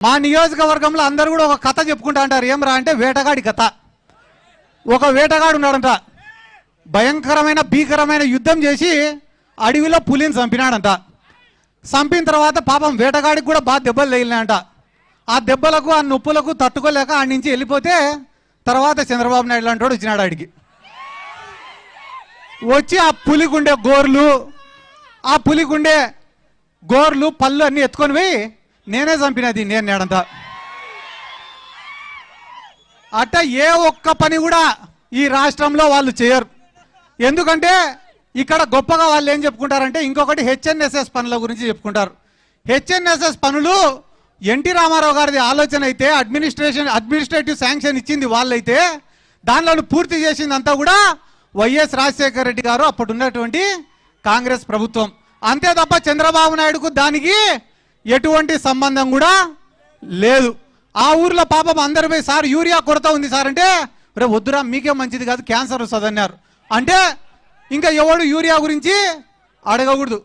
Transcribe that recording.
మా నియోజకవర్గంలో అందరూ కూడా ఒక కథ చెప్పుకుంటా అంటారు. ఏమరా అంటే వేటగాడి కథ. ఒక వేటగాడు ఉన్నాడంట, భయంకరమైన భీకరమైన యుద్ధం చేసి అడవిలో పులిని చంపినాడంట. చంపిన తర్వాత పాపం వేటగాడికి కూడా బాగా దెబ్బలు తగిలినాయంట. ఆ దెబ్బలకు ఆ నొప్పులకు తట్టుకోలేక ఆడి నుంచి వెళ్ళిపోతే తర్వాత చంద్రబాబు నాయుడు లాంటి వాడు వచ్చినాడు ఆడికి. వచ్చి ఆ పులిగుండే గోర్లు పళ్ళు అన్నీ ఎత్తుకొని పోయి నేనే చంపినది నేను నేడంతా. అట్ట ఏ ఒక్క పని కూడా ఈ రాష్ట్రంలో వాళ్ళు చేయరు. ఎందుకంటే ఇక్కడ గొప్పగా వాళ్ళు ఏం చెప్పుకుంటారంటే ఇంకొకటి హెచ్ఎన్ఎస్ఎస్ పనుల గురించి చెప్పుకుంటారు. హెచ్ఎన్ఎస్ఎస్ పనులు ఎన్టీ రామారావు గారిది ఆలోచన అయితే, అడ్మినిస్ట్రేటివ్ శాంక్షన్ ఇచ్చింది వాళ్ళైతే, దానిలో పూర్తి చేసిందంతా కూడా వైఎస్ రాజశేఖర రెడ్డి గారు అప్పుడు ఉన్నటువంటి కాంగ్రెస్ ప్రభుత్వం. అంతే తప్ప చంద్రబాబు నాయుడుకు దానికి ఎటువంటి సంబంధం కూడా లేదు. ఆ ఊర్లో పాపం అందరు పోయి సార్ యూరియా కొరత ఉంది సార్ అంటే రే వద్దురా మీకే మంచిది కాదు క్యాన్సర్ వస్తుంది అన్నారు. అంటే ఇంకా ఎవడు యూరియా గురించి అడగకూడదు.